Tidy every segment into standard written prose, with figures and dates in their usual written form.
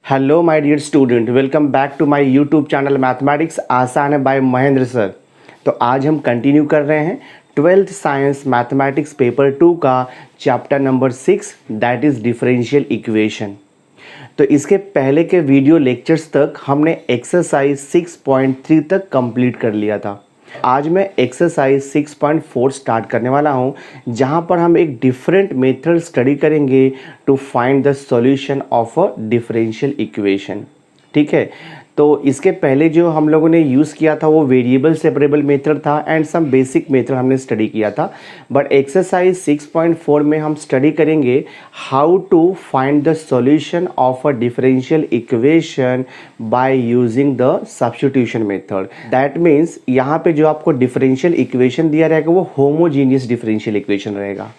Hello my dear student, welcome back to my YouTube channel mathematics आसान है bye Mahendra sir. तो आज हम कंटिन्यू कर रहे हैं 12th साइंस मैथमेटिक्स पेपर 2 का chapter number 6 that is differential equation. तो इसके पहले के वीडियो लेक्चर्स तक हमने एक्सरसाइज 6.3 तक कंप्लीट कर लिया था। आज मैं एक्सरसाइज 6.4 स्टार्ट करने वाला हूं, जहां पर हम एक डिफरेंट मेथड स्टडी करेंगे to find the solution of a differential equation. ठीक है, तो इसके पहले जो हम लोगों ने यूज़ किया था वो वेरिएबल सेपरेबल मेथड था एंड सम बेसिक मेथड हमने स्टडी किया था। बट एक्सरसाइज 6.4 में हम स्टडी करेंगे how to find the solution of a differential equation by using the substitution method. That means यहाँ पे जो आपको डिफरेंशियल इक्वेशन दिया रहेगा वो होमोजीनियस डिफरेंशियल इक्वेशन रहेगा।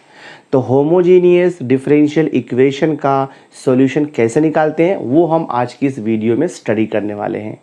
तो होमोजीनियस डिफरेंशियल इक्वेशन का सॉल्यूशन कैसे निकालते हैं वो हम आज की इस वीडियो में स्टडी करने वाले हैं।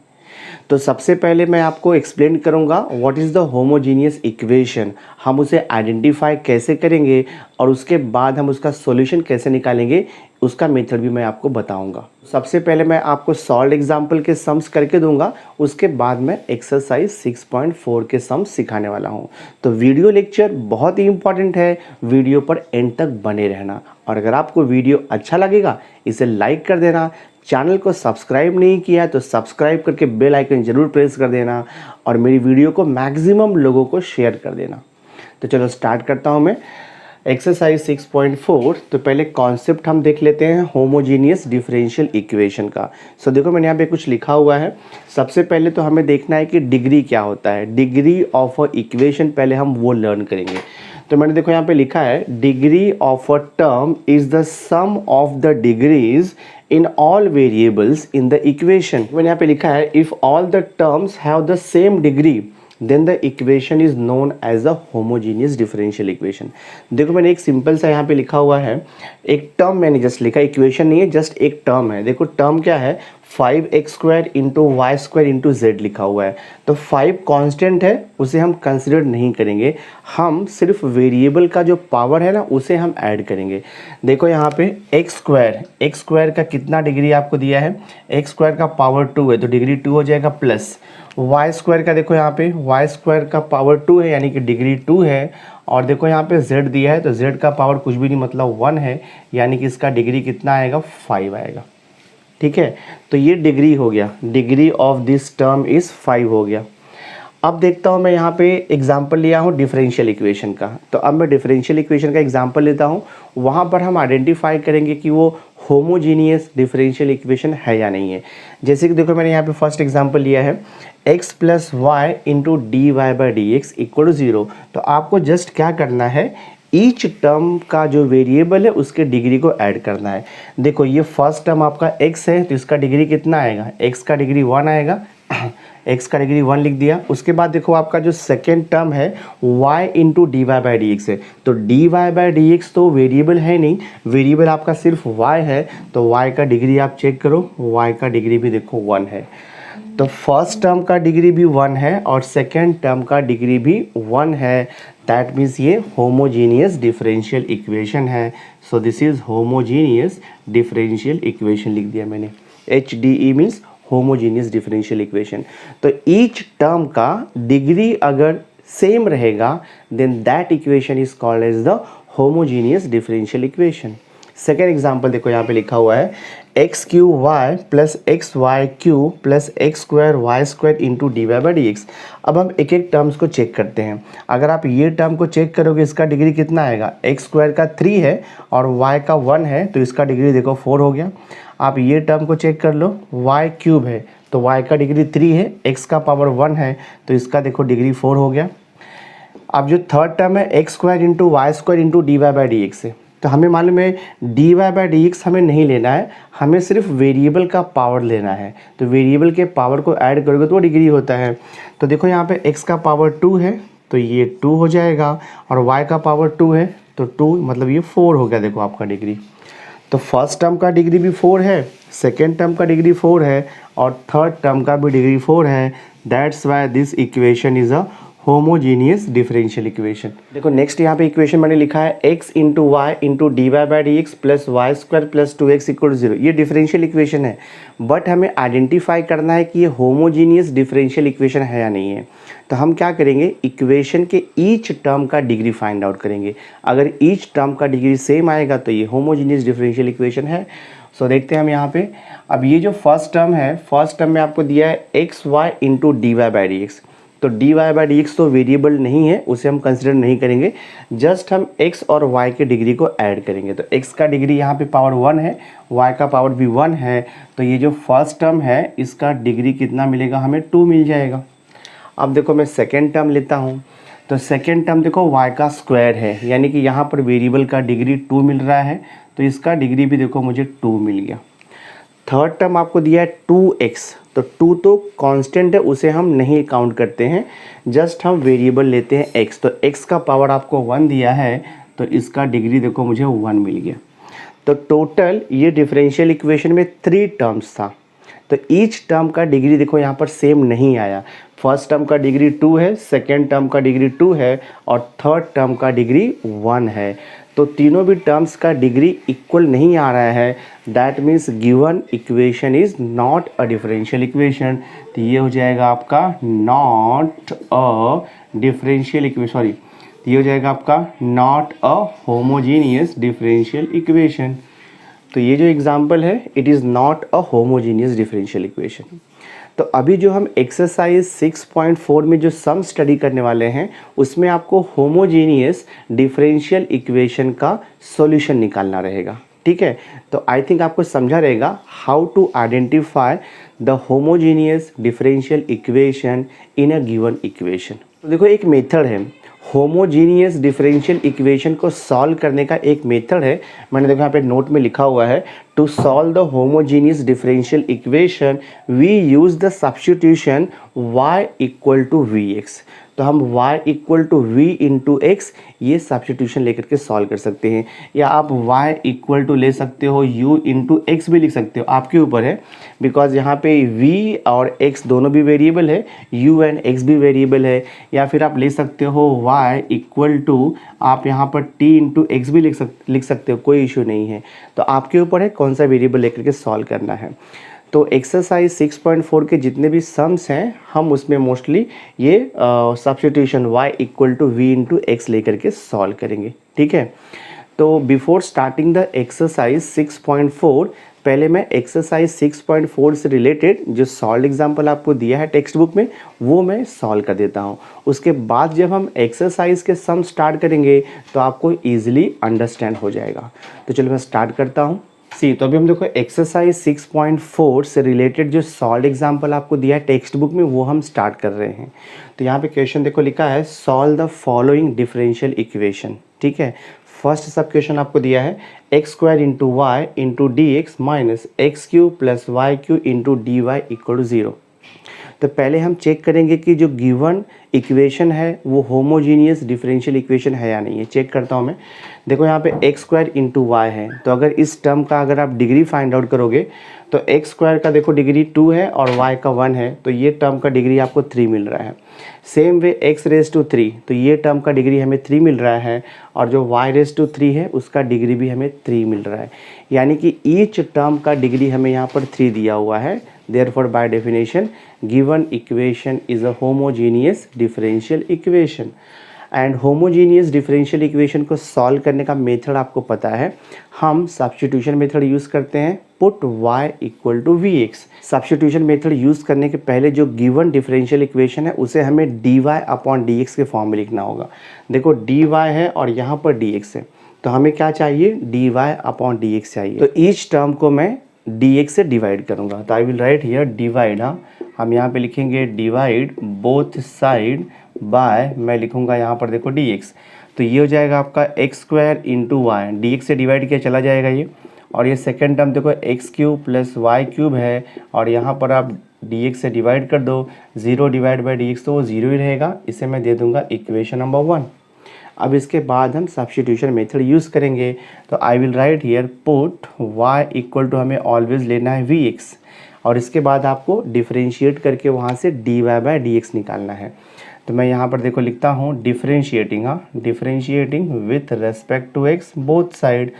तो सबसे पहले मैं आपको एक्सप्लेन करूंगा what is the homogeneous equation, हम उसे आइडेंटिफाई कैसे करेंगे और उसके बाद हम उसका सॉल्यूशन कैसे निकालेंगे, उसका मेथड भी मैं आपको बताऊंगा। सबसे पहले मैं आपको सॉल्व एग्जाम्पल के सम्स करके दूंगा, उसके बाद मैं एक्सरसाइज 6.4 के सम्स सिखाने वाला हूं। तो वीडियो लेक्चर बहुत ही इंपॉर्टेंट है, वीडियो पर एंड तक बने रहना। और अगर आपको वीडियो अच्छा लगेगा इसे लाइक कर देना, चैनल को सब्सक्राइब नहीं किया है तो सब्सक्राइब करके बेल आइकन जरूर प्रेस कर देना और मेरी वीडियो को मैक्सिमम लोगों को शेयर कर देना। तो चलो स्टार्ट करता हूं मैं एक्सरसाइज 6.4। तो पहले कॉन्सेप्ट हम देख लेते हैं होमोजीनियस डिफरेंशियल इक्वेशन का। सो देखो मैंने यहाँ पे कुछ लिखा हुआ है। सबसे पहले तो हमें देखना है कि डिग्री क्या होता है। डिग्री ऑफ अ इक्वेशन पहले हम वो लर्न करेंगे। तो मैंने देखो यहाँ पे लिखा है degree of a term is the sum of the degrees in all variables in the equation. मैंने यहाँ पे लिखा है if all the terms have the same degree then the equation is known as a homogeneous differential equation। देखो मैंने एक simple सा यहाँ पे लिखा हुआ है, एक टर्म मैंने जस्ट लिखा, इक्वेशन नहीं है, जस्ट एक टर्म है। देखो टर्म क्या है, 5x² into y² into z लिखा हुआ है। तो 5 कांस्टेंट है, उसे हम कंसिडर नहीं करेंगे, हम सिर्फ वेरिएबल का जो पावर है ना उसे हम ऐड करेंगे। देखो यहाँ पे x² का कितना डिग्री आपको दिया है, x² का पावर 2 है तो डिग्री 2 हो जाएगा, प्लस y² का देखो यहाँ पे y² का पावर 2 है यानी कि डिग्री 2 है। और देखो यहाँ पे z दिया है तो z का पावर कुछ भी नहीं मतलब 1 है, यानी कि इसका डिग्री कितना आएगा, 5 आएगा। ठीक है, तो ये डिग्री हो गया, degree of this term is 5 हो गया। अब देखता हूँ मैं यहाँ पे एग्जाम्पल लिया हूँ डिफरेंशियल इक्वेशन का। तो अब मैं डिफरेंशियल इक्वेशन का एग्जाम्पल लेता हूँ, वहाँ पर हम आइडेंटिफाई करेंगे कि वो होमोजीनियस डिफरेंशियल इक्वेशन है या नहीं है। जैसे कि देखो मैंने यहाँ पे फर्स्ट एग्जाम्पल लिया है x plus Y into D Y by D x equal to 0। तो आपको जस्ट क्या करना है, ईच टर्म का जो वेरिएबल है उसके डिग्री को ऐड करना है। देखो ये फर्स्ट टर्म आपका x है तो इसका डिग्री कितना आएगा, x का डिग्री 1 आएगा, x का डिग्री 1 लिख दिया। उसके बाद देखो आपका जो सेकेंड टर्म है y into D Y by D x है। तो D Y by D x तो वेरिएबल है नहीं, वेरिएबल आपका सिर्फ y है, तो y का डिग्री आप चेक करो, y का डिग्री भी देखो 1 है। तो फर्स्ट टर्म का डिग्री भी 1 है और सेकेंड टर्म का डिग्री भी 1 है। दैट मीन्स ये होमोजीनियस डिफरेंशियल इक्वेशन है। So this is homogeneous differential equation लिख दिया मैंने, HDE means homogeneous differential equation. तो ईच टर्म का डिग्री अगर सेम रहेगा then that equation is called as the homogeneous differential equation. Second example देखो यहाँ पे लिखा हुआ है x³ plus xy³ plus x² into D Y by D x. अब हम एक एक टर्म्स को चेक करते हैं। अगर आप ये टर्म को चेक करोगे इसका डिग्री कितना आएगा, x² का 3 है और y का 1 है तो इसका डिग्री देखो 4 हो गया। आप ये टर्म को चेक कर लो, y³ है तो y का डिग्री 3 है, x का पावर 1 है तो इसका देखो डिग्री 4 हो गया। अब जो थर्ड टर्म है x² into y² into D Y by D x है, तो हमें मालूम है D Y by D X हमें नहीं लेना है, हमें सिर्फ वेरिएबल का पावर लेना है। तो वेरिएबल के पावर को ऐड करोगे तो वो डिग्री होता है। तो देखो यहाँ पे x का पावर 2 है तो ये 2 हो जाएगा और y का पावर 2 है तो 2 मतलब ये 4 हो गया। देखो आपका डिग्री, तो फर्स्ट टर्म का डिग्री भी 4 है, सेकेंड टर्म का डिग्री 4 है और थर्ड टर्म का भी डिग्री 4 है। That's why this equation is a homogeneous differential equation. देखो नेक्स्ट यहाँ पे इक्वेशन मैंने लिखा है x into Y into D Y by D X plus Y square plus 2x equal 0। ये डिफरेंशियल इक्वेशन है, बट हमें आइडेंटिफाई करना है कि ये होमोजीनियस डिफरेंशियल इक्वेशन है या नहीं है। तो हम क्या करेंगे, इक्वेशन के ईच टर्म का डिग्री फाइंड आउट करेंगे। अगर ईच टर्म का डिग्री सेम आएगा तो ये होमोजीनियस डिफरेंशियल इक्वेशन है। सो देखते हैं हम यहाँ पे। अब ये जो फर्स्ट टर्म है, फर्स्ट टर्म में आपको दिया है x y into D Y by D x. तो D Y by D x तो वेरिएबल नहीं है, उसे हम कंसिडर नहीं करेंगे, जस्ट हम x और y के डिग्री को ऐड करेंगे। तो x का डिग्री यहाँ पे पावर 1 है, y का पावर भी 1 है, तो ये जो फर्स्ट टर्म है इसका डिग्री कितना मिलेगा, हमें 2 मिल जाएगा। अब देखो मैं सेकेंड टर्म लेता हूँ, तो सेकेंड टर्म देखो y का स्क्वायर है, यानी कि यहाँ पर वेरिएबल का डिग्री 2 मिल रहा है, तो इसका डिग्री भी देखो मुझे 2 मिल गया। थर्ड टर्म आपको दिया है 2x, तो 2 तो कांस्टेंट है, उसे हम नहीं काउंट करते हैं, जस्ट हम वेरिएबल लेते हैं x। तो x का पावर आपको 1 दिया है, तो इसका डिग्री देखो मुझे 1 मिल गया। तो टोटल ये डिफरेंशियल इक्वेशन में 3 टर्म्स था, तो ईच टर्म का डिग्री देखो यहाँ पर सेम नहीं आया। फर्स्ट टर्म का डिग्री 2 है, सेकेंड टर्म का डिग्री 2 है और थर्ड टर्म का डिग्री 1 है। तो तीनों भी टर्म्स का डिग्री इक्वल नहीं आ रहा है, that means given equation is not a differential equation. तो ये हो जाएगा आपका not a differential equation, sorry, ये हो जाएगा आपका not a homogeneous differential equation. तो ये जो एग्जाम्पल है, it is not a homogeneous differential equation. तो अभी जो हम एक्सरसाइज 6.4 में जो सम स्टडी करने वाले हैं, उसमें आपको होमोजीनियस डिफरेंशियल इक्वेशन का सॉल्यूशन निकालना रहेगा। ठीक है, तो आई थिंक आपको समझा रहेगा how to identify the homogeneous differential equation in a given equation. तो देखो एक मेथड है, होमोजीनियस डिफरेंशियल इक्वेशन को सॉल्व करने का एक मेथड है, मैंने देखो यहाँ पे नोट में लिखा हुआ है, to solve the homogeneous differential equation we use the substitution y equal to we X. तो हम y equal to we into X ये सब्स्टिट्यूशन लेकर के सॉल्व कर सकते हैं, या आप y इक्वल टू ले सकते हो u इंटू एक्स भी लिख सकते हो, आपके ऊपर है, बिकॉज यहाँ पे v और x दोनों भी वेरिएबल है, u एंड x भी वेरिएबल है। या फिर आप ले सकते हो y इक्वल टू, आप यहाँ पर t इंटू एक्स भी लिख सकते हो, कोई इशू नहीं है। तो आपके ऊपर है कौन सा वेरिएबल लेकर के सॉल्व करना है। तो एक्सरसाइज 6.4 के जितने भी सम्स हैं, हम उसमें मोस्टली ये substitution y equal to we into X लेकर के सॉल्व करेंगे। ठीक है, तो बिफोर स्टार्टिंग द एक्सरसाइज 6.4, पहले मैं एक्सरसाइज 6.4 से रिलेटेड जो सॉल्व एग्जाम्पल आपको दिया है टेक्स्ट बुक में, वो मैं सॉल्व कर देता हूँ। उसके बाद जब हम एक्सरसाइज के सम स्टार्ट करेंगे तो आपको ईजिली अंडरस्टैंड हो जाएगा। तो चलो मैं स्टार्ट करता हूँ। तो अभी हम देखो एक्सरसाइज 6.4 से रिलेटेड जो सॉल्व एग्जाम्पल आपको दिया है टेक्स्ट बुक में, वो हम स्टार्ट कर रहे हैं। तो यहाँ पे क्वेश्चन देखो लिखा है, solve the following differential equation. ठीक है, फर्स्ट सब क्वेश्चन आपको दिया है x square into Y into D X minus X cube plus Y cube into D Y equal to 0। तो पहले हम चेक करेंगे कि जो गिवन इक्वेशन है वो होमोजीनियस डिफरेंशियल इक्वेशन है या नहीं है। चेक करता हूँ मैं। देखो यहाँ पे एक्स स्क्वायर इंटू वाई है, तो अगर इस टर्म का अगर आप डिग्री फाइंड आउट करोगे तो एक्स स्क्वायर का देखो डिग्री 2 है और वाई का 1 है, तो ये टर्म का डिग्री आपको 3 मिल रहा है। Same way X raise to 3, तो ये टर्म का डिग्री हमें 3 मिल रहा है, और जो वाई रेज टू 3 है उसका डिग्री भी हमें 3 मिल रहा है। यानी कि ईच टर्म का डिग्री हमें यहाँ पर 3 दिया हुआ है। Therefore, by definition, given equation is a homogeneous differential equation. And homogeneous differential equation को सॉल्व करने का मेथड आपको पता है, हम सब्स्टिट्यूशन मेथड यूज़ करते हैं, put y equal to we X. Substitution method use करने के पहले जो गिवन डिफरेंशियल इक्वेशन है उसे हमें dy अपॉन डी एक्स के फॉर्म में लिखना होगा। देखो dy है और यहाँ पर dx है, तो हमें क्या चाहिए, dy अपॉन डी एक्स चाहिए। तो ईच टर्म को मैं dx से डिवाइड करूँगा, तो I will write here divide. हाँ, हम यहाँ पे लिखेंगे डिवाइड बोथ साइड बाय, मैं लिखूँगा यहाँ पर देखो dx। तो ये हो जाएगा आपका x square into Y, D X से डिवाइड किया चला जाएगा ये, और ये सेकेंड टर्म देखो X cube plus Y cube है, और यहाँ पर आप डी एक्स से डिवाइड कर दो, 0 डिवाइड बाई डी एक्स तो वो 0 ही रहेगा। इसे मैं दे दूँगा इक्वेशन नंबर 1। अब इसके बाद हम सब्स्टिट्यूशन मेथड यूज़ करेंगे, तो I will write here put y equal to, हमें ऑलवेज लेना है वी एक्स, और इसके बाद आपको डिफरेंशिएट करके वहाँ से dy बाई डी एक्स निकालना है। तो मैं यहाँ पर देखो लिखता हूँ डिफरेंशिएटिंग, हाँ differentiating with respect to X both side,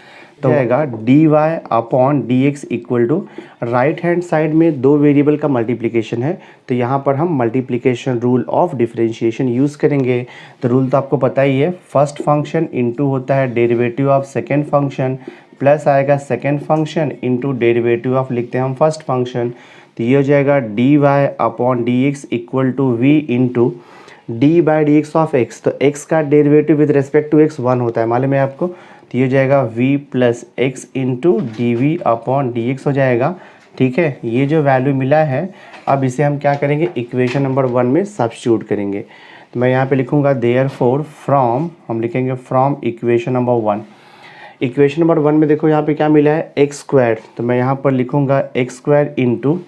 तो आएगा D Y upon D x equal to, right hand side में दो वेरिएबल का मल्टीप्लिकेशन है तो यहाँ पर हम multiplication rule of differentiation use करेंगे। तो रूल तो आपको पता ही है, फर्स्ट फंक्शन इनटू होता है derivative of second function plus आएगा second function into derivative of लिखते हैं हम फर्स्ट फंक्शन। तो ये हो जाएगा d Y upon D x equal to we into d by D x of x. तो एक्स का derivative with respect to x 1 होता है, मालूम है आपको। तो ये हो जाएगा v plus x into D we upon D x हो जाएगा। ठीक है, ये जो वैल्यू मिला है अब इसे हम क्या करेंगे, इक्वेशन नंबर 1 में सब्स्टिट्यूट करेंगे। तो मैं यहाँ पे लिखूँगा देयरफॉर फ्रॉम, हम लिखेंगे from equation number 1। Equation number 1 में देखो यहाँ पे क्या मिला है, एक्स स्क्वायर। तो मैं यहाँ पर लिखूँगा एक्स स्क्वायर इंटू,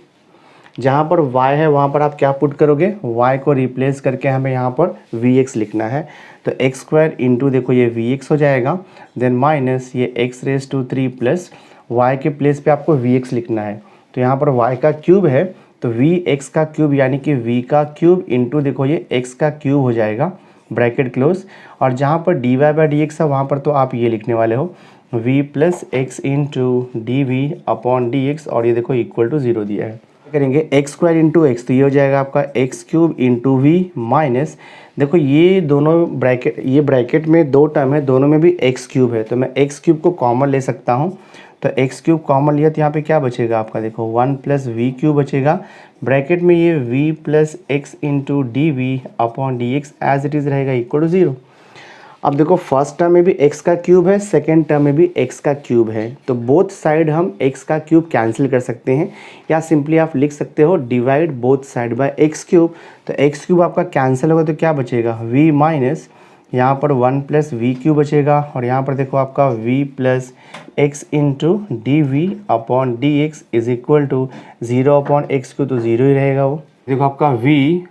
जहाँ पर y है वहाँ पर आप क्या पुट करोगे, y को रिप्लेस करके हमें यहाँ पर vx लिखना है। तो एक्स स्क्वायर इंटू देखो ये vx हो जाएगा, देन माइनस ये x raise to 3 plus y के प्लेस पे आपको vx लिखना है। तो यहाँ पर y का क्यूब है तो vx का क्यूब यानी कि v का क्यूब इंटू देखो ये x का क्यूब हो जाएगा, ब्रैकेट क्लोज। और जहाँ पर dy बाई डी एक्स है वहाँ पर तो आप ये लिखने वाले हो v plus x into D we upon D x, और ये देखो इक्वल टू 0 दिया है। करेंगे एक्स स्क्वायर इंटू एक्स, तो ये हो जाएगा आपका X cube into V minus, देखो ये दोनों ब्रैकेट, ये ब्रैकेट में दो टर्म है, दोनों में भी एक्स क्यूब है तो मैं एक्स क्यूब को कॉमन ले सकता हूँ। तो एक्स क्यूब कॉमन लिया तो यहाँ पे क्या बचेगा आपका, देखो 1 प्लस वी क्यूब बचेगा, ब्रैकेट में ये v plus x into D we upon D X as it is रहेगा इक्वल टू 0। अब देखो फर्स्ट टर्म में भी x का क्यूब है, सेकेंड टर्म में भी x का क्यूब है, तो बोथ साइड हम x का क्यूब कैंसिल कर सकते हैं, या सिंपली आप लिख सकते हो divide both side by x cube. तो x क्यूब आपका कैंसिल होगा तो क्या बचेगा, v माइनस यहाँ पर 1 प्लस वी क्यूब बचेगा, और यहाँ पर देखो आपका v plus x into D we upon D x is equal to 0 upon X cube, तो 0 ही रहेगा वो। देखो आपका v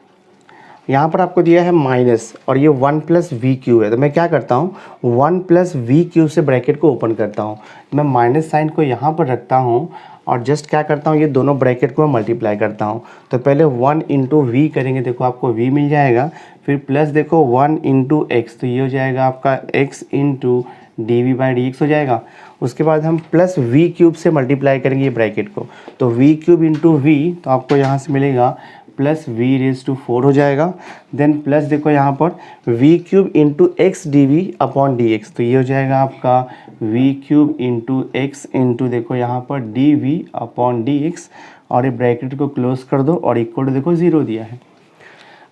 यहाँ पर आपको दिया है माइनस और ये 1 प्लस वी क्यू है, तो मैं क्या करता हूँ 1 प्लस वी क्यू से ब्रैकेट को ओपन करता हूँ, मैं माइनस साइन को यहाँ पर रखता हूँ और जस्ट क्या करता हूँ ये दोनों ब्रैकेट को मैं मल्टीप्लाई करता हूँ। तो पहले 1 इंटू वी करेंगे, देखो आपको v मिल जाएगा, फिर प्लस देखो 1 इंटू एक्स, तो ये हो जाएगा आपका x into D we by D x हो जाएगा। उसके बाद हम प्लस वी क्यूब से मल्टीप्लाई करेंगे ये ब्रैकेट को, तो वी क्यूब इंटू वी, तो आपको यहाँ से मिलेगा प्लस वी रेज टू 4 हो जाएगा। देन प्लस देखो यहाँ पर v cube into x d we upon D x, तो ये हो जाएगा आपका v cube into x into देखो यहाँ पर d we upon D x, और ये ब्रैकेट को क्लोज कर दो और इक्वल टू देखो 0 दिया है।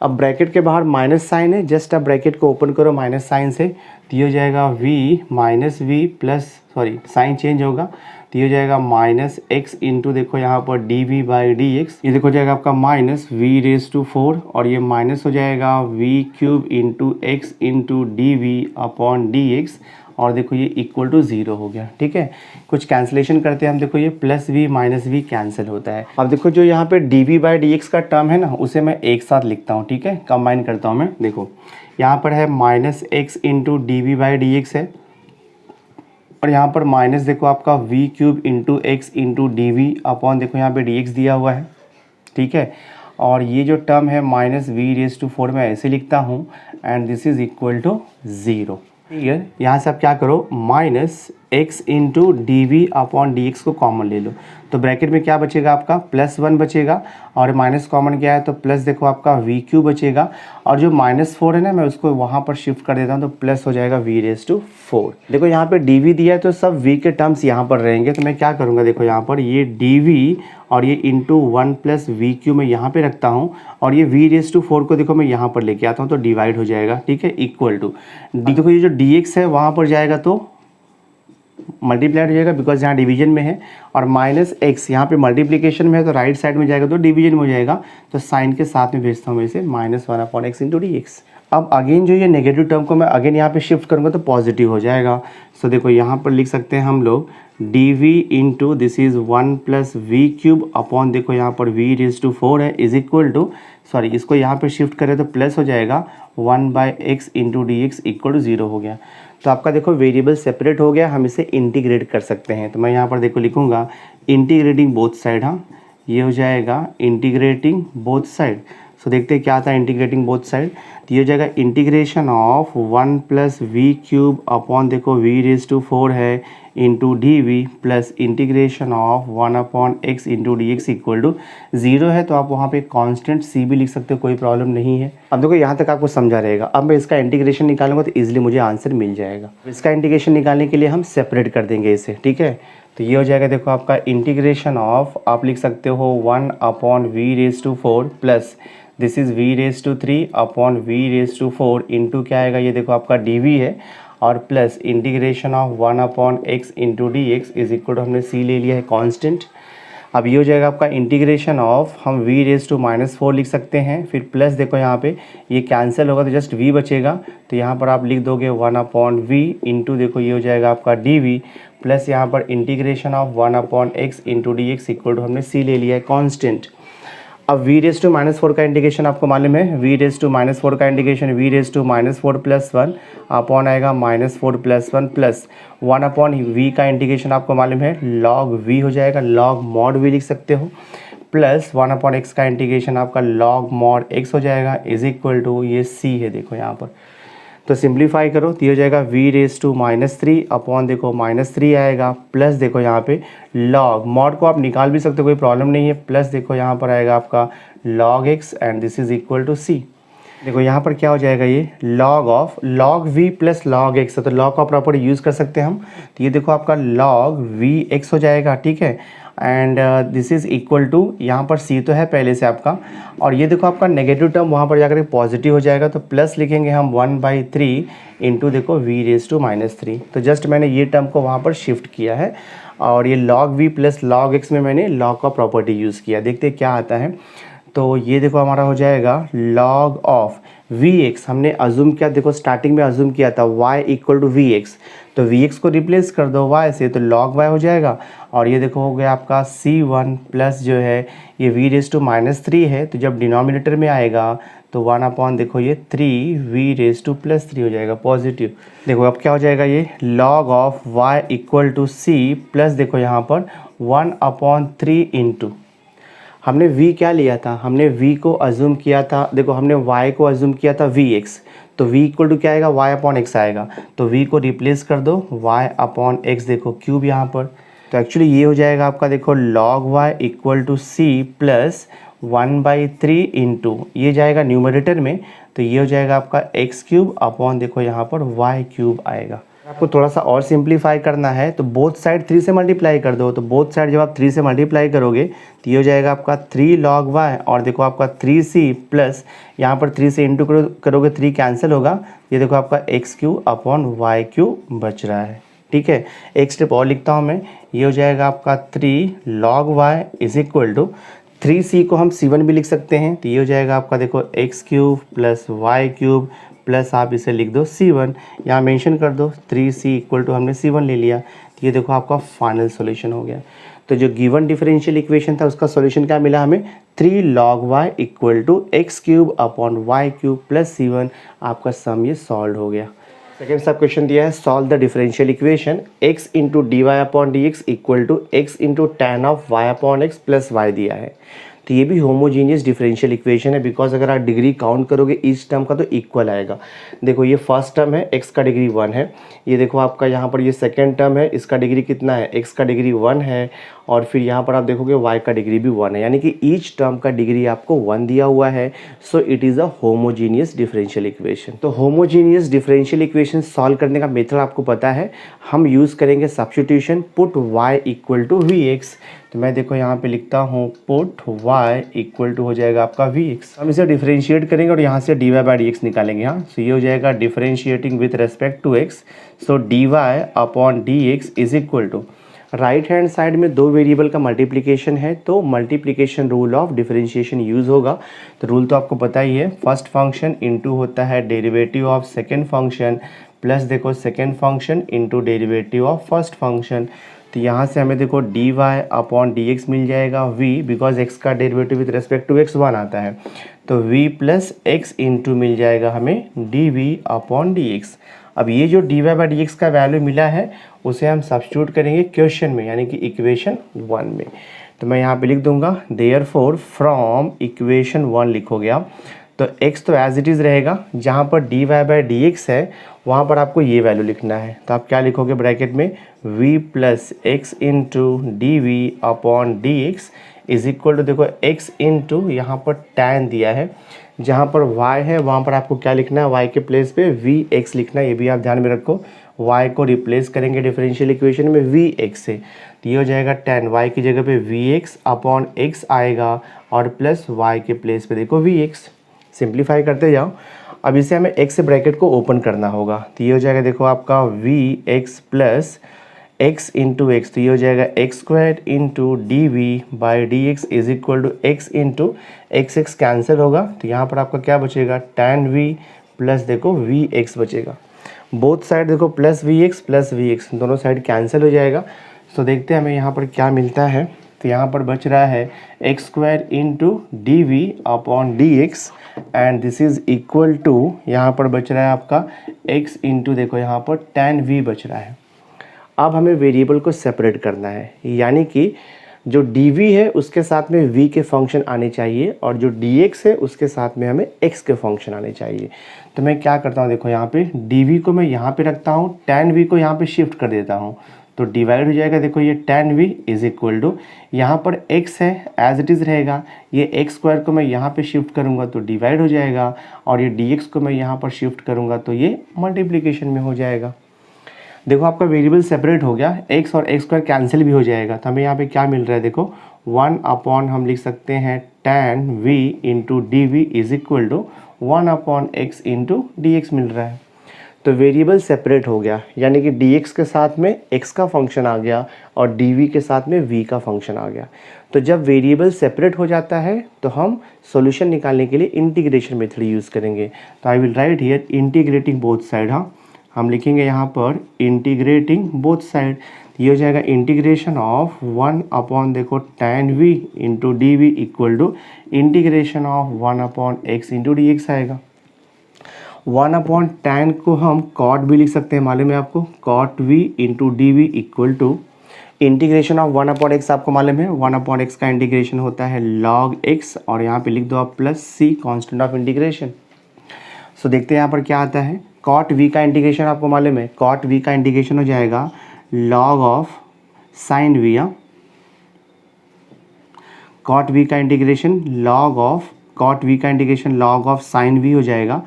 अब ब्रैकेट के बाहर माइनस साइन है, जस्ट अब ब्रैकेट को ओपन करो माइनस साइन से, तो ये हो जाएगा v minus v plus, sorry sign change होगा, तो ये हो जाएगा माइनस एक्स इंटू देखो यहाँ पर d we by D x, ये देखो हो जाएगा आपका माइनस वी रेज टू 4, और ये माइनस हो जाएगा v cube into x into D we upon D x, और देखो ये इक्वल टू 0 हो गया। ठीक है, कुछ कैंसिलेशन करते हैं हम, देखो ये plus v minus v cancel होता है। अब देखो जो यहाँ पे d we by D x का टर्म है ना, उसे मैं एक साथ लिखता हूँ। ठीक है, कंबाइन करता हूँ मैं, देखो यहाँ पर है minus x into D we by D x है, और यहाँ पर माइनस देखो आपका v cube into x into D we upon देखो यहाँ पे डी एक्स दिया हुआ है। ठीक है, और ये जो टर्म है माइनस वी रेज टू 4 मैं ऐसे लिखता हूँ, and this is equal to 0। ठीक है, यहाँ से आप क्या करो minus x into D we upon D x को कॉमन ले लो, तो ब्रैकेट में क्या बचेगा आपका प्लस 1 बचेगा, और माइनस कॉमन क्या है तो प्लस देखो आपका वी क्यू बचेगा, और जो माइनस 4 है ना मैं उसको वहाँ पर शिफ्ट कर देता हूँ, तो प्लस हो जाएगा वी रेज टू 4। देखो यहाँ पे डी वी दिया है तो सब वी के टर्म्स यहाँ पर रहेंगे, तो मैं क्या करूँगा देखो यहाँ पर ये डी वी और ये इंटू 1 प्लस वी क्यू मैं यहाँ पे रखता हूँ, और ये वी रेज टू 4 को देखो मैं यहाँ पर लेके आता हूँ, तो डिवाइड हो जाएगा। ठीक है, इक्वल टू देखो ये जो डी एक्स है वहाँ पर जाएगा तो मल्टीप्लाइड हो जाएगा बिकॉज यहाँ डिवीजन में है, और माइनस एक्स यहाँ पे मल्टीप्लिकेशन में है तो राइट साइड में जाएगा तो डिवीजन में हो जाएगा, तो साइन के साथ में भेजता हूँ मैं इसे minus 1 upon x into D x. अब अगेन जो ये नेगेटिव टर्म को मैं अगेन यहाँ पे शिफ्ट करूँगा तो पॉजिटिव हो जाएगा। सो देखो यहाँ पर लिख सकते हैं हम लोग d v into this is 1 plus we cube upon देखो यहाँ पर वी रेज टू 4 है इज इक्वल टू, सॉरी इसको यहाँ पे शिफ्ट करें तो प्लस हो जाएगा 1 by x into D x equal to 0 हो गया। तो आपका देखो वेरिएबल सेपरेट हो गया, हम इसे इंटीग्रेट कर सकते हैं। तो मैं यहाँ पर देखो लिखूँगा इंटीग्रेटिंग बोथ साइड, हाँ ये हो जाएगा इंटीग्रेटिंग बोथ साइड। सो देखते हैं क्या था इंटीग्रेटिंग बोथ साइड। तो ये हो जाएगा integration of 1 plus we cube upon देखो वी रेज टू 4 है into D v plus integration of 1 upon x into D x equal to 0 है। तो आप वहाँ पे कांस्टेंट सी भी लिख सकते हो, कोई प्रॉब्लम नहीं है। अब देखो यहाँ तक आपको समझा रहेगा। अब मैं इसका इंटीग्रेशन निकालूंगा तो ईजिली मुझे आंसर मिल जाएगा। इसका इंटीग्रेशन निकालने के लिए हम सेपरेट कर देंगे इसे, ठीक है। तो ये हो जाएगा देखो आपका इंटीग्रेशन ऑफ, आप लिख सकते हो 1 upon v raise to 4 plus this is v raise to 3 upon v raise to 4 into क्या आएगा, ये देखो आपका डी वी है, और plus integration of 1 upon x into D x is equal to हमने सी ले लिया है कांस्टेंट। अब ये हो जाएगा आपका इंटीग्रेशन ऑफ, हम v रेज टू -4 लिख सकते हैं, फिर प्लस देखो यहाँ पे ये कैंसिल होगा तो जस्ट v बचेगा, तो यहाँ पर आप लिख दोगे 1 अपॉन वी इंटू देखो ये हो जाएगा आपका डी वी प्लस यहाँ पर integration of 1 upon x into D x equal to हमने c ले लिया है कांस्टेंट। अब v रेज टू -4 का इंटीग्रेशन आपको मालूम है, v रेज टू -4 का integration v raise to -4 plus 1 upon आएगा -4 प्लस 1 प्लस 1 अपॉन v का इंटीग्रेशन आपको मालूम है log v हो जाएगा, log mod v लिख सकते हो, प्लस 1 अपॉन x का इंटीग्रेशन आपका log mod x हो जाएगा इज इक्वल टू ये c है देखो यहाँ पर। तो सिंप्लीफाई करो तो ये हो जाएगा v रेज टू -3 अपॉन देखो -3 आएगा प्लस देखो यहाँ पे log mod को आप निकाल भी सकते हो, कोई प्रॉब्लम नहीं है, प्लस देखो यहाँ पर आएगा आपका log x and this is equal to c। देखो यहाँ पर क्या हो जाएगा ये log of log v plus log x, तो log का प्रॉपर्टी यूज़ कर सकते हैं हम। तो ये देखो आपका log v x हो जाएगा, ठीक है, and this is equal to यहाँ पर c तो है पहले से आपका, और ये देखो आपका नेगेटिव टर्म वहाँ पर जाकर पॉजिटिव हो जाएगा, तो प्लस लिखेंगे हम 1/3 इंटू देखो v रेज टू -3। तो जस्ट मैंने ये टर्म को वहाँ पर शिफ्ट किया है, और ये log v plus log x में मैंने log का प्रॉपर्टी यूज़ किया। देखते क्या आता है। तो ये देखो हमारा हो जाएगा log ऑफ vx, हमने अज्यूम किया, देखो स्टार्टिंग में अज्यूम किया था y इक्वल टू vx, तो vx को रिप्लेस कर दो y से, तो log y हो जाएगा, और ये देखो हो गया आपका c1 प्लस जो है ये v रेज टू -3 है, तो जब डिनोमिनेटर में आएगा तो 1 अपॉन देखो ये 3 v रेज टू +3 हो जाएगा पॉजिटिव। देखो अब क्या हो जाएगा ये log of y equal to c plus देखो यहाँ पर 1 अपॉन 3 इंटू, हमने v क्या लिया था, हमने v को अज्यूम किया था, देखो हमने y को अज्यूम किया था vx, तो v इक्वल टू क्या आएगा y अपॉन x आएगा, तो v को रिप्लेस कर दो y अपॉन x, देखो क्यूब यहाँ पर, तो एक्चुअली ये हो जाएगा आपका देखो log y equal to c plus 1/3 into, ये जाएगा न्यूमरेटर में, तो ये हो जाएगा आपका x क्यूब अपॉन देखो यहाँ पर y क्यूब आएगा। आपको थोड़ा सा और सिंप्लीफाई करना है तो बोथ साइड 3 से मल्टीप्लाई कर दो, तो बोथ साइड जब आप 3 से मल्टीप्लाई करोगे तो ये हो जाएगा आपका 3 log y, और देखो आपका 3c प्लस यहाँ पर 3 से इंटू करोगे 3 कैंसिल होगा, ये देखो आपका x cube upon y cube बच रहा है, ठीक है। एक स्टेप और लिखता हूँ मैं, ये हो जाएगा आपका 3 log y is equal to 3c को हम c1 भी लिख सकते हैं, तो ये हो जाएगा आपका देखो x cube plus y cube plus आप इसे लिख दो c1, यहाँ मेंशन कर दो 3c इक्वल टू हमने c1 ले लिया, तो ये देखो आपका फाइनल सॉल्यूशन हो गया। तो जो गिवन डिफरेंशियल इक्वेशन था उसका सॉल्यूशन क्या मिला हमें, 3 log y equal to x cube upon y cube plus c1, आपका सम ये सॉल्व हो गया। सेकेंड सब क्वेश्चन दिया है, solve the differential equation x into D Y upon D x equal to x into tan of y upon x plus y दिया है। तो ये भी होमोजीनियस डिफरेंशियल इक्वेशन है, बिकॉज अगर आप डिग्री काउंट करोगे इस टर्म का तो इक्वल आएगा। देखो ये फर्स्ट टर्म है, x का डिग्री 1 है, ये देखो आपका यहाँ पर ये सेकेंड टर्म है, इसका डिग्री कितना है, x का डिग्री 1 है, और फिर यहाँ पर आप देखोगे y का डिग्री भी 1 है, यानी कि ईच टर्म का डिग्री आपको 1 दिया हुआ है। So it is a homogeneous differential equation. तो होमोजीनियस डिफरेंशियल इक्वेशन सॉल्व करने का मेथड आपको पता है, हम यूज़ करेंगे substitution, put y equal to vx। तो मैं देखो यहाँ पे लिखता हूँ पुट y इक्वल टू हो जाएगा आपका vx, हम इसे डिफरेंशिएट करेंगे और यहाँ से dy बाई डी एक्स निकालेंगे। हाँ, सो ये हो जाएगा differentiating with respect to x, so dy upon D x is equal to, right hand side में दो वेरिएबल का मल्टीप्लिकेशन है तो multiplication rule of differentiation use होगा। तो रूल तो आपको पता ही है, फर्स्ट फंक्शन इनटू होता है derivative of second function plus देखो second function into derivative of first function. तो यहाँ से हमें देखो d Y upon D x मिल जाएगा v, बिकॉज x का derivative with respect to x 1 आता है, तो v प्लस एक्स इंटू मिल जाएगा हमें d we upon D x. अब ये जो d Y by D x का वैल्यू मिला है उसे हम सब्स्टिट्यूट करेंगे क्वेश्चन में, यानी कि इक्वेशन 1 में। तो मैं यहाँ पे लिख दूंगा देयरफॉर फ्रॉम इक्वेशन 1 लिखोगे आप, तो x तो एज इट इज़ रहेगा, जहाँ पर dy/dx है वहाँ पर आपको ये वैल्यू लिखना है। तो आप क्या लिखोगे ब्रैकेट में, v plus x into D we upon D x is equal to, देखो x इंटू यहाँ पर tan दिया है, जहाँ पर y है वहाँ पर आपको क्या लिखना है, y के प्लेस पे vx लिखना है। ये भी आप ध्यान में रखो, y को रिप्लेस करेंगे डिफरेंशियल इक्वेशन में vx से, तो ये हो जाएगा tan, y की जगह पे vx अपॉन x आएगा और प्लस y के प्लेस पे देखो vx। सिंप्लीफाई करते जाओ। अब इसे हमें x से ब्रैकेट को ओपन करना होगा, तो ये हो जाएगा देखो आपका vx plus x into x, तो ये हो जाएगा x square into D we by D x is equal to x into x cancel होगा, तो यहाँ पर आपका क्या बचेगा, tan v प्लस देखो vx बचेगा। बोथ साइड देखो प्लस vx दोनों साइड कैंसिल हो जाएगा। तो देखते हैं हमें यहाँ पर क्या मिलता है, तो यहाँ पर बच रहा है x square into D we upon D x and this is equal to, यहाँ पर बच रहा है आपका x इंटू देखो यहाँ पर tan v बच रहा है। अब हमें वेरिएबल को सेपरेट करना है, यानी कि जो dv है उसके साथ में v के फंक्शन आने चाहिए और जो dx है उसके साथ में हमें x के फंक्शन आने चाहिए। तो मैं क्या करता हूँ, देखो यहाँ पे dv को मैं यहाँ पे रखता हूँ, tan v को यहाँ पे शिफ्ट कर देता हूँ, तो डिवाइड हो जाएगा। देखो ये tan v is equal to, यहाँ पर x है एज इट इज़ रहेगा, ये x स्क्वायर को मैं यहाँ पे शिफ्ट करूँगा तो डिवाइड हो जाएगा, और ये dx को मैं यहाँ पर शिफ्ट करूँगा तो ये मल्टीप्लिकेशन में हो जाएगा। देखो आपका वेरिएबल सेपरेट हो गया, x और x स्क्वायर कैंसिल भी हो जाएगा, तो हमें यहाँ पे क्या मिल रहा है, देखो 1 अपॉन हम लिख सकते हैं tan v into D v is equal to 1 upon x into D x मिल रहा है। तो वेरिएबल सेपरेट हो गया, यानी कि dx के साथ में x का फंक्शन आ गया और dv के साथ में v का फंक्शन आ गया। तो जब वेरिएबल सेपरेट हो जाता है तो हम सॉल्यूशन निकालने के लिए इंटीग्रेशन मेथड यूज़ करेंगे। तो I will write here integrating both side, हाँ हम लिखेंगे यहाँ पर इंटीग्रेटिंग बोथ साइड, ये हो जाएगा इंटीग्रेशन ऑफ 1 अपॉन देखो tan v into D v equal to integration of 1 upon x into D x आएगा। 1 अपॉन tan को हम cot भी लिख सकते हैं, मालूम है आपको, cot v into D v equal to integration of 1 upon x, आपको मालूम है 1 अपॉन एक्स का इंटीग्रेशन होता है log x, और यहाँ पे लिख दो आप plus c constant of integration. So देखते हैं यहाँ पर क्या आता है, cot v का इंटीग्रेशन आपको मालूम है, cot v का इंटीग्रेशन हो जाएगा log of sin v, cot v का integration log of sin v हो जाएगा,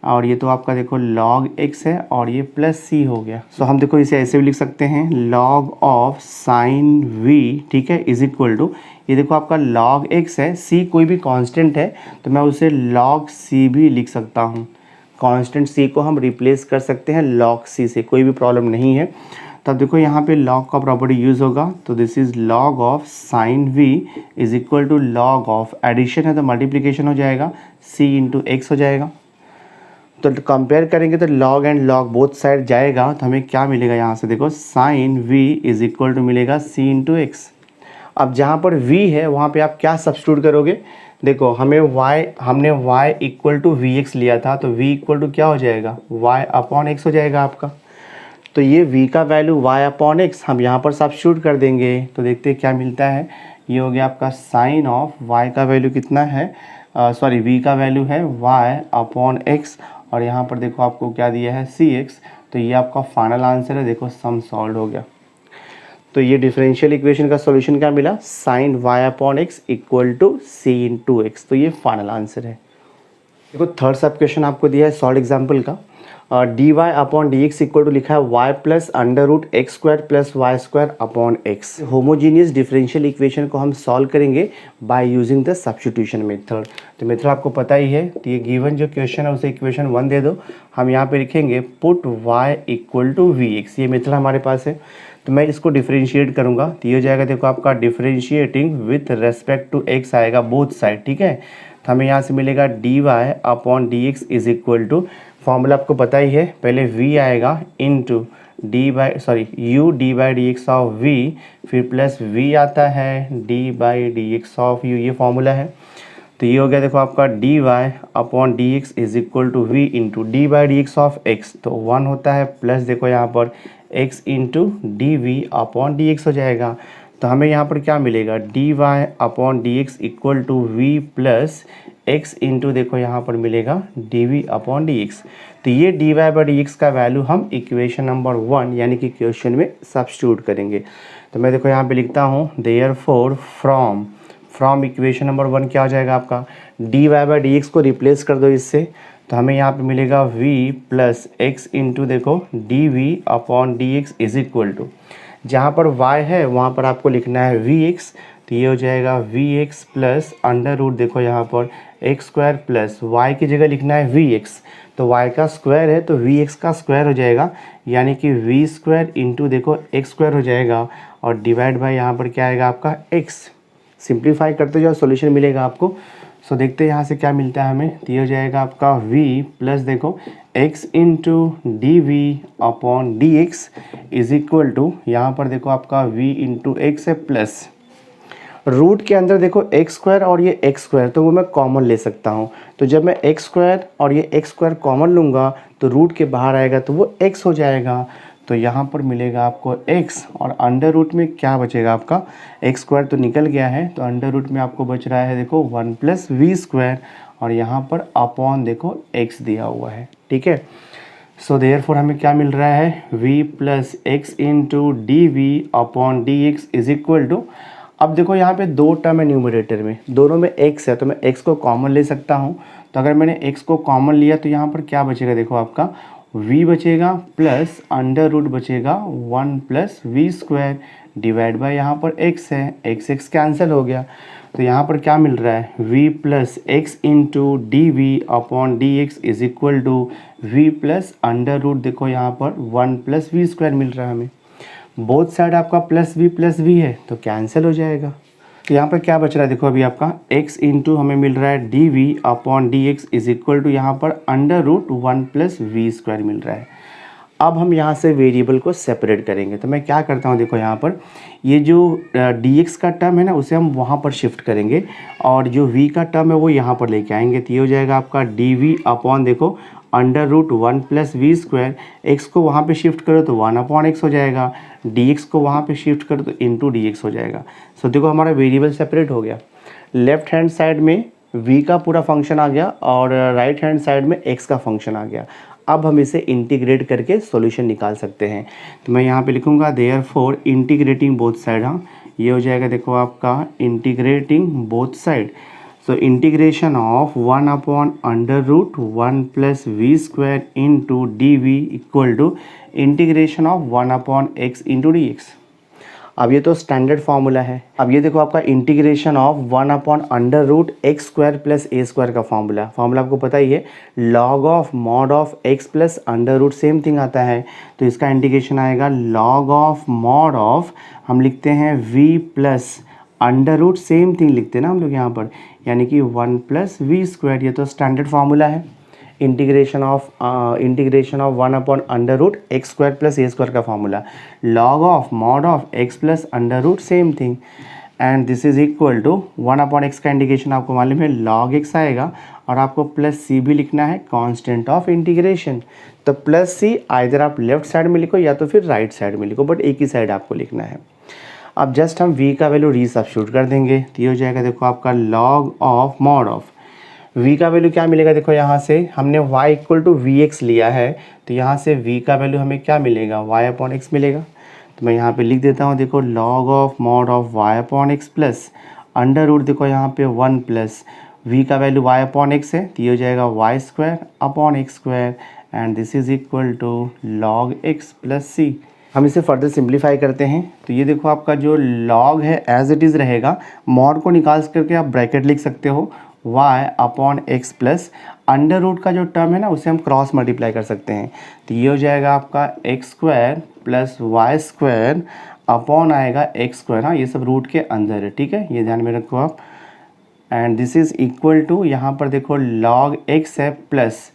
और ये तो आपका देखो log x है और ये प्लस c हो गया। सो हम देखो इसे ऐसे भी लिख सकते हैं log ऑफ sin v, ठीक है, इज इक्वल टू, ये देखो आपका log x है, c कोई भी कांस्टेंट है तो मैं उसे log c भी लिख सकता हूँ, कांस्टेंट c को हम रिप्लेस कर सकते हैं log c से, कोई भी प्रॉब्लम नहीं है। तब देखो यहाँ पे log का प्रॉपर्टी यूज़ होगा, तो this is log of sin v is equal to log of, addition है तो मल्टीप्लिकेशन हो जाएगा, c इंटू एक्स हो जाएगा। तो कंपेयर करेंगे तो log and log both side जाएगा, तो हमें क्या मिलेगा यहाँ से, देखो sin v is equal to मिलेगा c इंटू एक्स। अब जहाँ पर v है वहाँ पे आप क्या सब्स्टिट्यूट करोगे, देखो हमने y equal to we x लिया था, तो v इक्वल टू क्या हो जाएगा, y अपॉन एक्स हो जाएगा आपका। तो ये v का वैल्यू y अपॉन एक्स हम यहाँ पर सब्स्टिट्यूट कर देंगे, तो देखते हैं क्या मिलता है। ये हो गया आपका साइन ऑफ y का वैल्यू कितना है, सॉरी v का वैल्यू है y अपॉन एक्स, और यहाँ पर देखो आपको क्या दिया है cx, तो ये आपका फाइनल आंसर है। देखो सम सॉल्व हो गया। तो ये डिफरेंशियल इक्वेशन का सॉल्यूशन क्या मिला, sine y upon x equal to c into x, तो ये फाइनल आंसर है। देखो थर्ड सब क्वेश्चन आपको दिया है सॉल्व एग्जाम्पल का, d Y upon D x equal to लिखा है y plus under root x square plus Y square upon x. Homogeneous differential equation को हम सॉल्व करेंगे by using the substitution method. तो मेथड आपको पता ही है, तो ये गिवन जो क्वेश्चन है उसे इक्वेशन 1 दे दो, हम यहाँ पे लिखेंगे put y equal to we x, ये मेथड हमारे पास है। तो मैं इसको डिफरेंशिएट करूँगा, तो ये हो जाएगा देखो आपका differentiating with respect to x आएगा बोथ साइड, ठीक है। तो हमें यहाँ से मिलेगा d Y upon D x is equal to, formula आपको पता ही है, पहले v आएगा into u d by D x of v, फिर प्लस v आता है d by D x of u, ये फॉर्मूला है। तो ये हो गया देखो आपका d Y upon D x is equal to we into d by D x of x, तो 1 होता है, प्लस देखो यहाँ पर x into D we upon D x हो जाएगा। तो हमें यहाँ पर क्या मिलेगा, d Y upon D x equal to v plus x into देखो यहाँ पर मिलेगा d we upon D x. तो ये d Y by D x का वैल्यू हम इक्वेशन नंबर 1 यानी कि क्वेश्चन में सब्स्टिट्यूट करेंगे। तो मैं देखो यहाँ पे लिखता हूँ देयरफॉर फ्रॉम इक्वेशन नंबर 1 क्या हो जाएगा आपका, d Y by D x को रिप्लेस कर दो इससे, तो हमें यहाँ पे मिलेगा v प्लस एक्स इंटू देखो d we upon D x is equal to, जहाँ पर y है वहाँ पर आपको लिखना है vx, तो ये हो जाएगा vx प्लस अंडर रूट देखो यहाँ पर एक्स स्क्वायर प्लस y की जगह लिखना है vx, तो y का स्क्वायर है तो vx का स्क्वायर हो जाएगा, यानी कि v स्क्वायर इंटू देखो एक्स स्क्वायर हो जाएगा और डिवाइड बाय यहाँ पर क्या आएगा आपका x। सिंप्लीफाई करते जाओ सॉल्यूशन मिलेगा आपको। सो देखते हैं यहाँ से क्या मिलता है हमें, तो ये हो जाएगा आपका v प्लस देखो x into D we upon D x is equal to, यहाँ पर देखो आपका v इंटू एक्स है प्लस रूट के अंदर देखो एक्स स्क्वायर और ये एक्स स्क्वायर, तो वो मैं कॉमन ले सकता हूँ। तो जब मैं एक्स स्क्वायर और ये एक्स स्क्वायर कॉमन लूँगा तो रूट के बाहर आएगा तो वो एक्स हो जाएगा, तो यहाँ पर मिलेगा आपको x और अंडर रूट में क्या बचेगा आपका, एक्स स्क्वायर तो निकल गया है तो अंडर रूट में आपको बच रहा है देखो 1 प्लस वी स्क्वायर और यहाँ पर अपॉन देखो x दिया हुआ है, ठीक है। सो देयरफॉर हमें क्या मिल रहा है, v plus x into D we upon D x is equal to, अब देखो यहाँ पे दो टर्म है न्यूमरेटर में, दोनों में x है तो मैं x को कॉमन ले सकता हूँ। तो अगर मैंने x को कॉमन लिया तो यहाँ पर क्या बचेगा देखो आपका v बचेगा प्लस अंडर रूट बचेगा 1 plus v square divide by यहाँ पर x है, x कैंसिल हो गया, तो यहाँ पर क्या मिल रहा है v plus x into D we upon D x is equal to v plus under root देखो यहाँ पर 1 प्लस वी स्क्वायर मिल रहा है हमें। बोथ साइड आपका प्लस वी है तो कैंसिल हो जाएगा, तो यहाँ पर क्या बच रहा है देखो अभी आपका x इंटू हमें मिल रहा है d we upon D x is equal to यहाँ पर under root 1 plus v square मिल रहा है। अब हम यहाँ से वेरिएबल को सेपरेट करेंगे, तो मैं क्या करता हूँ देखो यहाँ पर ये जो डी एक्स का टर्म है ना उसे हम वहाँ पर शिफ्ट करेंगे और जो v का टर्म है वो यहाँ पर लेके आएंगे, तो ये हो जाएगा आपका डी वी अपॉन देखो under root 1 plus v square, x को वहाँ पे शिफ्ट करो तो 1 अपॉन एक्स हो जाएगा, डी एक्स को वहाँ पे शिफ्ट करो तो इंटू डी एक्स हो जाएगा। सो देखो हमारा वेरिएबल सेपरेट हो गया, लेफ्ट हैंड साइड में v का पूरा फंक्शन आ गया और राइट हैंड साइड में x का फंक्शन आ गया। अब हम इसे इंटीग्रेट करके सॉल्यूशन निकाल सकते हैं, तो मैं यहाँ पे लिखूँगा देयरफॉर इंटीग्रेटिंग बोथ साइड, हाँ ये हो जाएगा देखो आपका integrating both side, so integration of 1 upon under root 1 plus v square into D v equal to integration of 1 upon x into D x. अब ये तो स्टैंडर्ड फार्मूला है। अब ये देखो आपका integration of 1 upon under root x square plus a square का formula आपको पता ही है, log of mod of x plus under root same thing आता है, तो इसका इंटीग्रेशन आएगा लॉग ऑफ मॉड ऑफ, हम लिखते हैं v plus under root same thing लिखते हैं ना हम लोग यहाँ पर, यानी कि 1 प्लस वी स्क्वायर, ये तो स्टैंडर्ड फार्मूला है। Integration of 1 upon under root x square plus a square का formula, log of mod of x plus under root same thing, and this is equal to 1 upon x का integration आपको मालूम है log x आएगा और आपको plus सी भी लिखना है कांस्टेंट ऑफ इंटीग्रेशन, तो प्लस सी आइदर आप लेफ्ट साइड में लिखो या तो फिर राइट साइड में लिखो, बट एक ही साइड आपको लिखना है। अब जस्ट हम v का वैल्यू रीसब्स्टिट्यूट कर देंगे, तो ये हो जाएगा देखो आपका log of mod of v का वैल्यू क्या मिलेगा देखो, यहाँ से हमने y equal to we x लिया है तो यहाँ से v का वैल्यू हमें क्या मिलेगा y अपॉन एक्स मिलेगा, तो मैं यहाँ पे लिख देता हूँ देखो log of mod of y upon x plus under root देखो यहाँ पे 1 प्लस v का वैल्यू y अपॉन एक्स है तो ये हो जाएगा y square upon x square and this is equal to log x plus c. हम इसे फर्दर सिंप्लीफाई करते हैं, तो ये देखो आपका जो लॉग है एज इट इज़ रहेगा, मॉड को निकाल करके आप ब्रैकेट लिख सकते हो y upon x plus under root का जो टर्म है ना उसे हम क्रॉस मल्टीप्लाई कर सकते हैं, तो ये हो जाएगा आपका x square plus Y square upon आएगा एक्स स्क्वायर, हाँ ये सब रूट के अंदर है, ठीक है ये ध्यान में रखो आप, and this is equal to यहाँ पर देखो लॉग एक्स है प्लस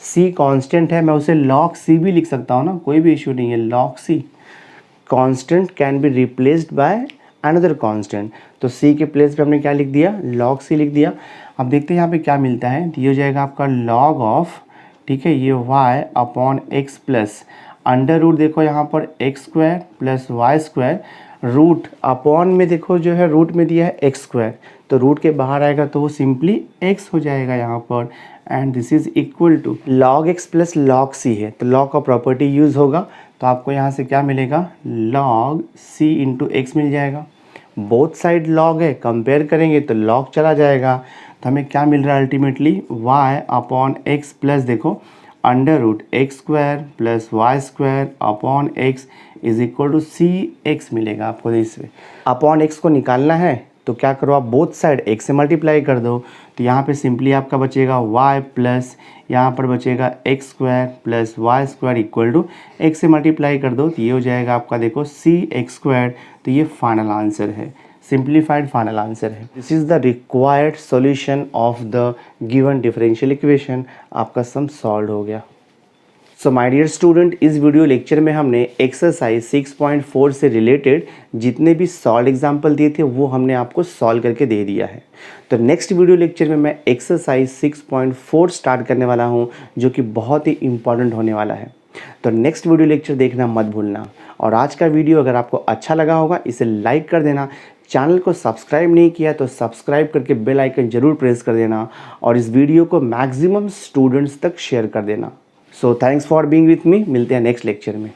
सी कांस्टेंट है, मैं उसे लॉग सी भी लिख सकता हूँ ना, कोई भी इशू नहीं है, log c constant can be replaced by another constant, तो सी के प्लेस पे हमने क्या लिख दिया लॉग सी लिख दिया। अब देखते हैं यहाँ पे क्या मिलता है, तो ये हो जाएगा आपका लॉग ऑफ, ठीक है ये y upon x plus under root देखो यहाँ पर x square plus Y square, root upon में देखो जो है रूट में दिया है एक्स स्क्वायर, तो रूट के बाहर आएगा तो वो सिंपली एक्स हो जाएगा यहाँ पर, and this is equal to log x plus log c है, तो लॉग का प्रॉपर्टी यूज़ होगा, तो आपको यहाँ से क्या मिलेगा, लॉग सी इंटू एक्स मिल जाएगा। बोथ साइड लॉग है, कंपेयर करेंगे तो लॉग चला जाएगा, तो हमें क्या मिल रहा है ultimately, y upon x plus देखो under root x square plus Y square upon x is equal to c x मिलेगा आपको। इसमें अपॉन एक्स को निकालना है तो क्या करो आप बोथ साइड एक्स से मल्टीप्लाई कर दो, तो यहाँ पे सिंपली आपका बचेगा y प्लस यहाँ पर बचेगा x square plus Y square equal to x से मल्टीप्लाई कर दो, तो ये हो जाएगा आपका देखो सी एक्स स्क्वायर। तो ये फाइनल आंसर है, सिंप्लीफाइड फाइनल आंसर है। This is the required solution of the given differential equation. आपका सम सॉल्व हो गया। सो माय डियर स्टूडेंट, इस वीडियो लेक्चर में हमने एक्सरसाइज 6.4 से रिलेटेड जितने भी सॉल्व एग्जाम्पल दिए थे वो हमने आपको सॉल्व करके दे दिया है। तो नेक्स्ट वीडियो लेक्चर में मैं एक्सरसाइज 6.4 स्टार्ट करने वाला हूँ, जो कि बहुत ही इंपॉर्टेंट होने वाला है। तो नेक्स्ट वीडियो लेक्चर देखना मत भूलना। और आज का वीडियो अगर आपको अच्छा लगा होगा इसे लाइक कर देना, चैनल को सब्सक्राइब नहीं किया तो सब्सक्राइब करके बेल आइकन जरूर प्रेस कर देना, और इस वीडियो को मैक्सिमम स्टूडेंट्स तक शेयर कर देना। So thanks for being with me, मिलते हैं नेक्स्ट लेक्चर में।